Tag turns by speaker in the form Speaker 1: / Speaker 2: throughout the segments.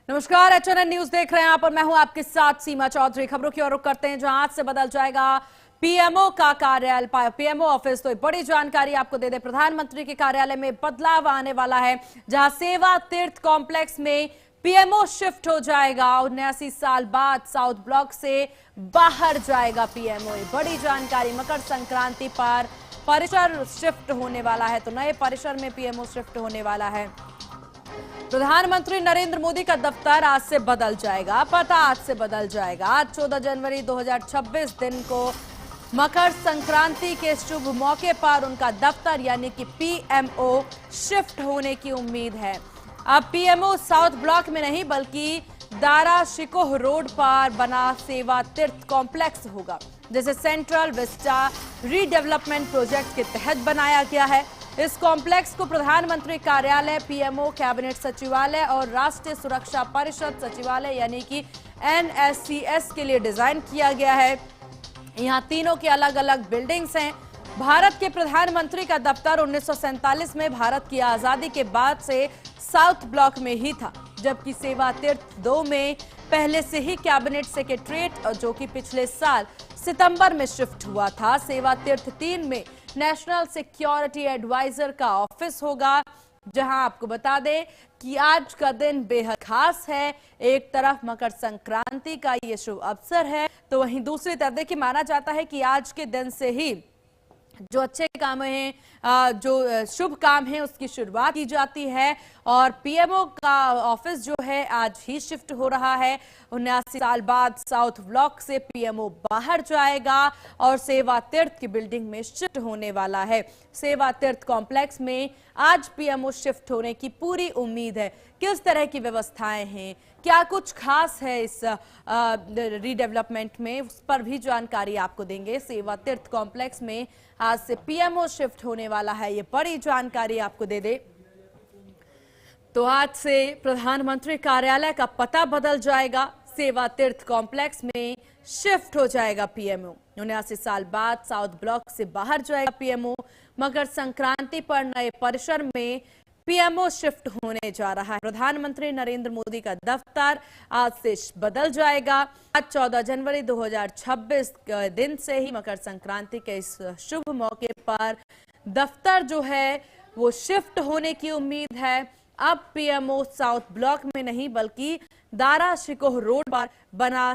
Speaker 1: नमस्कार, HNN news देख रहे हैं आप और मैं हूं आपके साथ सीमा चौधरी। खबरों की ओर रुख करते हैं जहां आज से बदल जाएगा पीएमओ का कार्यालय, पीएमओ ऑफिस। तो बड़ी जानकारी आपको दे दे, प्रधानमंत्री के कार्यालय में बदलाव आने वाला है जहां सेवा तीर्थ कॉम्प्लेक्स में पीएमओ शिफ्ट हो जाएगा। 79 साल बाद साउथ ब्लॉक से बाहर जाएगा पीएमओ। बड़ी जानकारी, मकर संक्रांति पर परिसर शिफ्ट होने वाला है, तो नए परिसर में पीएमओ शिफ्ट होने वाला है। प्रधानमंत्री नरेंद्र मोदी का दफ्तर आज से बदल जाएगा, पता आज से बदल जाएगा। आज 14 जनवरी 2026 दिन को मकर संक्रांति के शुभ मौके पर उनका दफ्तर यानी कि पीएमओ शिफ्ट होने की उम्मीद है। अब पीएमओ साउथ ब्लॉक में नहीं बल्कि दारा शिकोह रोड पर बना सेवा तीर्थ कॉम्प्लेक्स होगा, जिसे सेंट्रल विस्टा रीडेवलपमेंट प्रोजेक्ट के तहत बनाया गया है। इस कॉम्प्लेक्स को प्रधानमंत्री कार्यालय, पीएमओ, कैबिनेट सचिवालय और राष्ट्रीय सुरक्षा परिषद सचिवालय यानी कि एनएससीएस के लिए डिजाइन किया गया है। यहाँ तीनों की अलग अलग बिल्डिंग्स हैं। भारत के प्रधानमंत्री का दफ्तर 1947 में भारत की आजादी के बाद से साउथ ब्लॉक में ही था, जबकि सेवा तीर्थ 2 में पहले से ही कैबिनेट सेक्रेटरीट जो कि पिछले साल सितंबर में शिफ्ट हुआ था। सेवा तीर्थ 3 में नेशनल सिक्योरिटी एडवाइजर का ऑफिस होगा, जहां आपको बता दें कि आज का दिन बेहद खास है। एक तरफ मकर संक्रांति का ये शुभ अवसर है, तो वहीं दूसरी तरफ देखिए माना जाता है कि आज के दिन से ही जो अच्छे काम हैं, जो शुभ काम है, उसकी शुरुआत की जाती है। और पीएमओ का ऑफिस जो है आज ही शिफ्ट हो रहा है। 79 साल बाद साउथ ब्लॉक से पीएमओ बाहर जाएगा और सेवा तीर्थ की बिल्डिंग में शिफ्ट होने वाला है। सेवा तीर्थ कॉम्प्लेक्स में आज पीएमओ शिफ्ट होने की पूरी उम्मीद है। किस तरह की व्यवस्थाएं हैं, क्या कुछ खास है इस रीडेवलपमेंट में, उस पर भी जानकारी आपको देंगे। सेवा तीर्थ कॉम्प्लेक्स में आज से पीएमओ शिफ्ट होने वाला है, ये बड़ी जानकारी आपको दे दे। तो आज से प्रधानमंत्री कार्यालय का पता बदल जाएगा, सेवा तीर्थ कॉम्प्लेक्स में शिफ्ट हो जाएगा पीएमओ। 79 साल बाद साउथ ब्लॉक से बाहर जाएगा पीएमओ। मकर संक्रांति पर नए परिसर में पीएमओ शिफ्ट होने जा रहा है। प्रधानमंत्री नरेंद्र मोदी का दफ्तर आज से बदल जाएगा। आज 14 जनवरी 2026 दिन से ही मकर संक्रांति के इस शुभ मौके पर दफ्तर जो है वो शिफ्ट होने की उम्मीद है। अब पीएमओ साउथ ब्लॉक में नहीं बल्कि दारा शिकोह रोड पर बना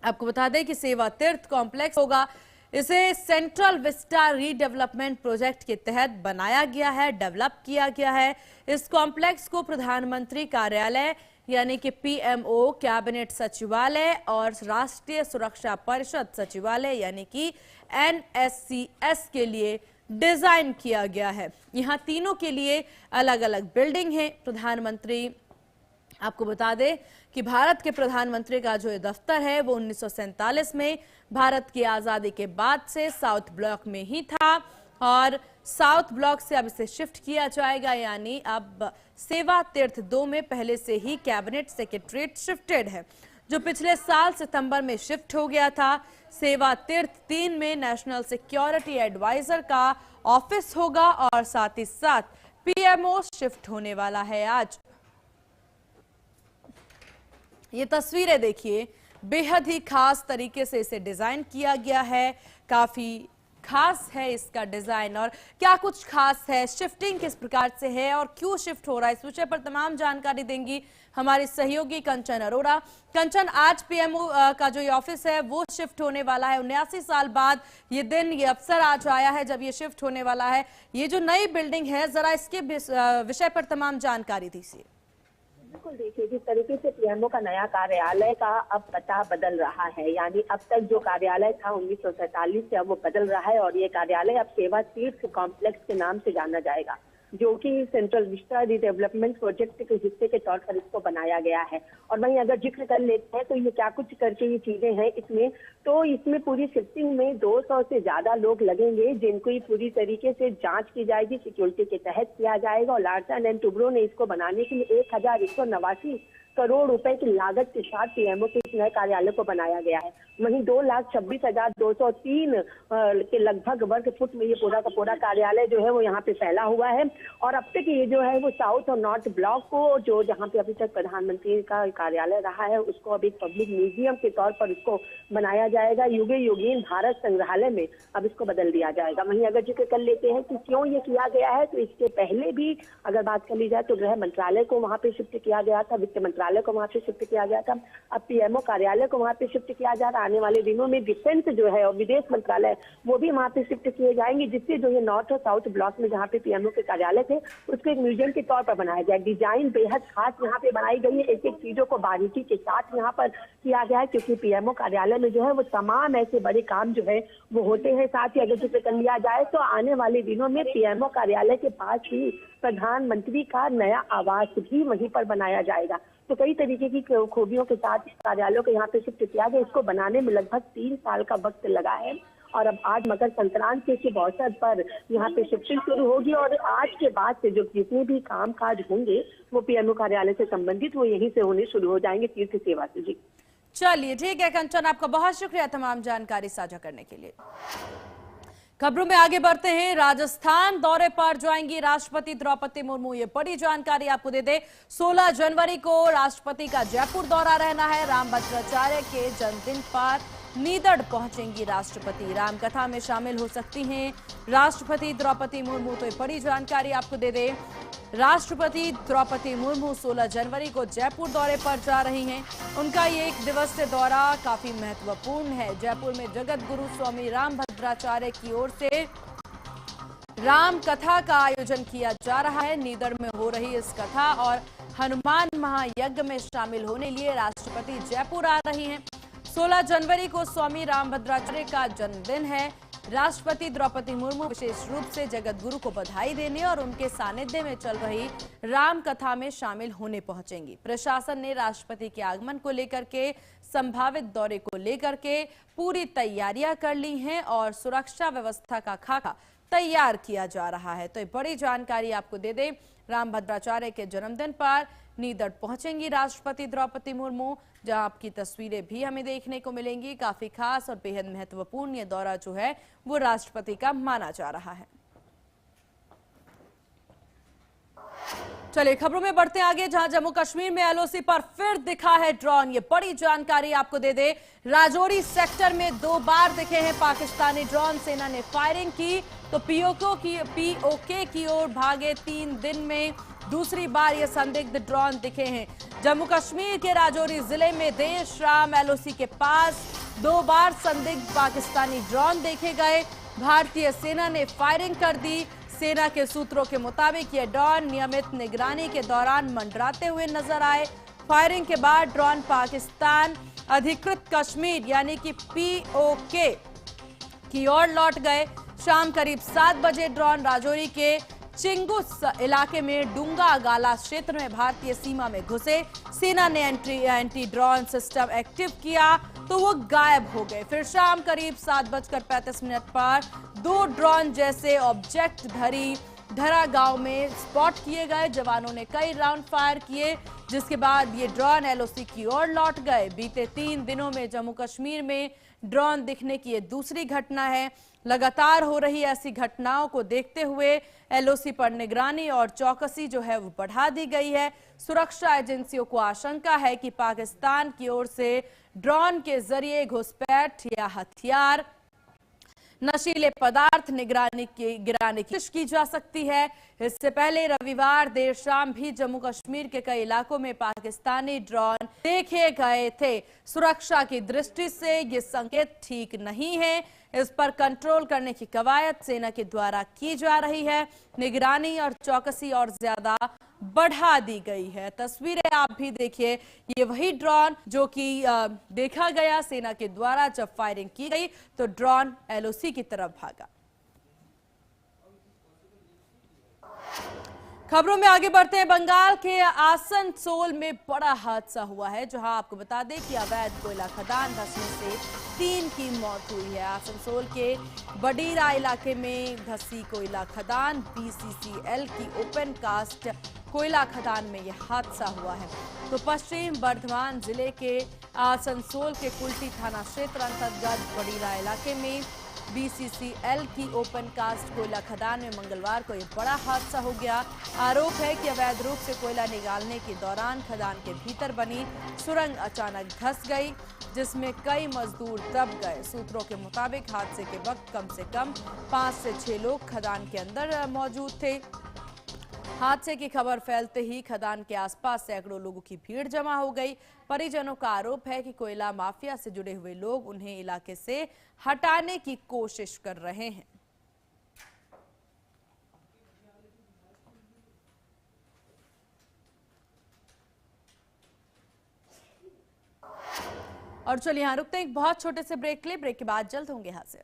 Speaker 1: आपको बता दें कि सेवा तीर्थ कॉम्प्लेक्स होगा। इसे सेंट्रल विस्टा रीडेवलपमेंट प्रोजेक्ट के तहत बनाया गया है, डेवलप किया गया है। इस कॉम्प्लेक्स को प्रधानमंत्री कार्यालय यानी कि पीएमओ, कैबिनेट सचिवालय और राष्ट्रीय सुरक्षा परिषद सचिवालय यानी कि एनएससीएस के लिए डिजाइन किया गया है। यहाँ तीनों के लिए अलग अलग बिल्डिंग है। प्रधानमंत्री आपको बता दें कि भारत के प्रधानमंत्री का जो दफ्तर है वो 1947 में भारत की आजादी के बाद से साउथ ब्लॉक में ही था और साउथ ब्लॉक से अब इसे शिफ्ट किया जाएगा, यानी अब सेवा तीर्थ 2 में पहले से ही कैबिनेट सेक्रेटरीट शिफ्टेड है, जो पिछले साल सितंबर में शिफ्ट हो गया था। सेवा तीर्थ 3 में नेशनल सिक्योरिटी एडवाइजर का ऑफिस होगा और साथ ही साथ पीएमओ शिफ्ट होने वाला है। आज ये तस्वीरें देखिए, बेहद ही खास तरीके से इसे डिजाइन किया गया है। काफी खास है इसका डिजाइन। और क्या कुछ खास है, शिफ्टिंग किस प्रकार से है और क्यों शिफ्ट हो रहा है, इस विषय पर तमाम जानकारी देंगी हमारी सहयोगी कंचन अरोड़ा। कंचन, आज पीएमओ का जो ये ऑफिस है वो शिफ्ट होने वाला है। 79 साल बाद ये दिन, ये अवसर आज आया है जब ये शिफ्ट होने वाला है। ये जो नई बिल्डिंग है, जरा इसके विषय पर तमाम जानकारी दीजिए।
Speaker 2: बिल्कुल, देखिए जिस तरीके से पीएमओ का नया कार्यालय का अब पता बदल रहा है, यानी अब तक जो कार्यालय था 1947 से अब वो बदल रहा है और ये कार्यालय अब सेवा तीर्थ कॉम्प्लेक्स के नाम से जाना जाएगा, जो कि सेंट्रल विस्टा डेवलपमेंट प्रोजेक्ट के हिस्से के तौर पर इसको बनाया गया है। और वहीं अगर जिक्र कर लेते हैं तो ये क्या कुछ करके ये चीजें हैं इसमें, तो इसमें पूरी शिफ्टिंग में 200 से ज्यादा लोग लगेंगे, जिनको पूरी तरीके से जांच की जाएगी, सिक्योरिटी के तहत किया जाएगा। और लार्सन एंड टुब्रो ने इसको बनाने के लिए 1189 करोड़ रुपए की लागत के साथ पीएमओ के इस नए कार्यालय को बनाया गया है। वहीं 2,26,203 के लगभग वर्ग फुट में ये पूरा का पूरा कार्यालय जो है वो यहाँ पे फैला हुआ है। और अब तक ये जो है वो साउथ और नॉर्थ ब्लॉक को, जो जहाँ पे अभी तक प्रधानमंत्री का कार्यालय रहा है, उसको अभी पब्लिक म्यूजियम के तौर पर उसको बनाया जाएगा। युगे युगीन भारत संग्रहालय में अब इसको बदल दिया जाएगा। वहीं अगर जिक्र कर लेते हैं कि क्यों ये किया गया है, तो इसके पहले भी अगर बात कर ली जाए तो गृह मंत्रालय को वहाँ पे शिफ्ट किया गया था, वित्त मंत्रालय को वहाँ पे शिफ्ट किया गया था, अब पीएमओ कार्यालय को वहाँ पे शिफ्ट किया जा रहा है। आने वाले दिनों में डिफेंस जो है और विदेश मंत्रालय वो भी वहाँ पे शिफ्ट किए जाएंगे, जिससे जो ये नॉर्थ और साउथ ब्लॉक में जहाँ पे पीएमओ के कार्यालय थे उसको एक म्यूजियम के तौर पर बनाया जाए। डिजाइन बेहद खास यहाँ पे बनाई गई है, एक एक चीजों को बारीकी के साथ यहाँ पर किया गया है, क्योंकि पीएमओ कार्यालय में जो है वो तमाम ऐसे बड़े काम जो है वो होते हैं। साथ ही अगर जिक्र कर लिया जाए तो आने वाले दिनों में पीएमओ कार्यालय के पास ही प्रधानमंत्री का नया आवास भी वहीं पर बनाया जाएगा। तो कई तरीके की खूबियों के साथ कार्यालयों को यहाँ पे शिफ्ट किया गया। इसको बनाने में लगभग 3 साल का वक्त लगा है और अब आज मकर संक्रांति के अवसर पर यहाँ पे शिफ्टिंग शुरू होगी और आज के बाद से जो जितने भी काम काज होंगे वो पीएमओ कार्यालय से संबंधित वो यहीं से होने शुरू हो जाएंगे, तीर्थ सेवा से। जी
Speaker 1: चलिए ठीक है कंचन, आपका बहुत शुक्रिया तमाम जानकारी साझा करने के लिए। खबरों में आगे बढ़ते हैं। राजस्थान दौरे पर जाएंगी राष्ट्रपति द्रौपदी मुर्मू, ये बड़ी जानकारी आपको दे दे। 16 जनवरी को राष्ट्रपति का जयपुर दौरा रहना है। रामभद्राचार्य के जन्मदिन पर नीदड़ पहुंचेंगी राष्ट्रपति, रामकथा में शामिल हो सकती हैं राष्ट्रपति द्रौपदी मुर्मू, तो ये बड़ी जानकारी आपको दे दे। राष्ट्रपति द्रौपदी मुर्मू 16 जनवरी को जयपुर दौरे पर जा रही हैं। उनका ये 1 दिवसीय दौरा काफी महत्वपूर्ण है। जयपुर में जगत गुरु स्वामी रामभद्राचार्य की ओर से राम कथा का आयोजन किया जा रहा है। नीदड़ में हो रही इस कथा और हनुमान महायज्ञ में शामिल होने के लिए राष्ट्रपति जयपुर आ रही हैं। 16 जनवरी को स्वामी रामभद्राचार्य का जन्मदिन है। राष्ट्रपति द्रौपदी मुर्मू विशेष रूप से जगत गुरु को बधाई देने और उनके सानिध्य में चल रही राम कथा में शामिल होने पहुंचेंगी। प्रशासन ने राष्ट्रपति के आगमन को लेकर के, संभावित दौरे को लेकर के पूरी तैयारियां कर ली हैं और सुरक्षा व्यवस्था का खाका तैयार किया जा रहा है। तो ये बड़ी जानकारी आपको दे दें। रामभद्राचार्य के जन्मदिन पर नीदड़ पहुंचेंगी राष्ट्रपति द्रौपदी मुर्मू, जहां आपकी तस्वीरें भी हमें देखने को मिलेंगी। काफी खास और बेहद महत्वपूर्ण ये दौरा जो है वो राष्ट्रपति का माना जा रहा है। चलिए खबरों में बढ़ते आगे, जहां जम्मू कश्मीर में एलओसी पर फिर दिखा है ड्रोन। ये बड़ी जानकारी आपको दे दे। राजौरी सेक्टर में 2 बार दिखे हैं पाकिस्तानी ड्रोन। सेना ने फायरिंग की तो पीओके की ओर भागे। 3 दिन में दूसरी बार ये संदिग्ध ड्रोन दिखे हैं। जम्मू कश्मीर के राजौरी जिले में देर शाम एलओसी के पास 2 बार संदिग्ध पाकिस्तानी ड्रोन देखे गए। भारतीय सेना ने फायरिंग कर दी। सेना के सूत्रों के मुताबिक ये ड्रोन नियमित निगरानी के दौरान मंडराते हुए नजर आए। फायरिंग के बाद ड्रोन पाकिस्तान अधिकृत कश्मीर यानी कि पीओके की ओर लौट गए। शाम करीब 7 बजे ड्रोन राजौरी के चिंगुस इलाके में डूंगा गाला क्षेत्र में भारतीय सीमा में घुसे। सेना ने एंटी ड्रोन सिस्टम एक्टिव किया तो वो गायब हो गए। फिर शाम करीब 7:35 पर 2 ड्रोन जैसे ऑब्जेक्ट धरा गांव में स्पॉट किए गए। जवानों ने कई राउंड फायर किए, जिसके बाद ये ड्रोन एलओसी की ओर लौट गए। बीते 3 दिनों में जम्मू कश्मीर में ड्रोन दिखने की ये दूसरी घटना है। लगातार हो रही ऐसी घटनाओं को देखते हुए एलओसी पर निगरानी और चौकसी जो है वो बढ़ा दी गई है। सुरक्षा एजेंसियों को आशंका है कि पाकिस्तान की ओर से ड्रोन के जरिए घुसपैठ या हथियार, नशीले पदार्थ गिराने की कोशिश की जा सकती है। इससे पहले रविवार देर शाम भी जम्मू कश्मीर के कई इलाकों में पाकिस्तानी ड्रोन देखे गए थे। सुरक्षा की दृष्टि से ये संकेत ठीक नहीं है। इस पर कंट्रोल करने की कवायद सेना के द्वारा की जा रही है। निगरानी और चौकसी और ज्यादा बढ़ा दी गई है। तस्वीरें आप भी देखिए, ये वही ड्रोन जो कि देखा गया सेना के द्वारा जब फायरिंग की गई तो ड्रोन एलओसी की तरफ भागा। खबरों में आगे बढ़ते हैं। बंगाल के आसनसोल में बड़ा हादसा हुआ है, जहां आपको बता दें कि अवैध कोयला खदान धंसने से 3 की मौत हुई है। आसनसोल के बडीरा इलाके में धंसी कोयला खदान BCCL की ओपन कास्ट कोयला खदान में यह हादसा हुआ है। तो पश्चिम बर्धमान जिले के आसनसोल के कुल्टी थाना क्षेत्र अंतर्गत बड़ीरा इलाके में बीसीसीएल की ओपन कास्ट कोयला खदान में मंगलवार को एक बड़ा हादसा हो गया। आरोप है कि अवैध रूप से कोयला निकालने के दौरान खदान के भीतर बनी सुरंग अचानक धंस गई, जिसमें कई मजदूर दब गए। सूत्रों के मुताबिक हादसे के वक्त कम से कम 5 से 6 लोग खदान के अंदर मौजूद थे। हादसे की खबर फैलते ही खदान के आसपास सैकड़ों लोगों की भीड़ जमा हो गई। परिजनों का आरोप है कि कोयला माफिया से जुड़े हुए लोग उन्हें इलाके से हटाने की कोशिश कर रहे हैं। और चलिए यहां रुकते हैं एक बहुत छोटे से ब्रेक के लिए। ब्रेक के बाद जल्द होंगे हाजिर।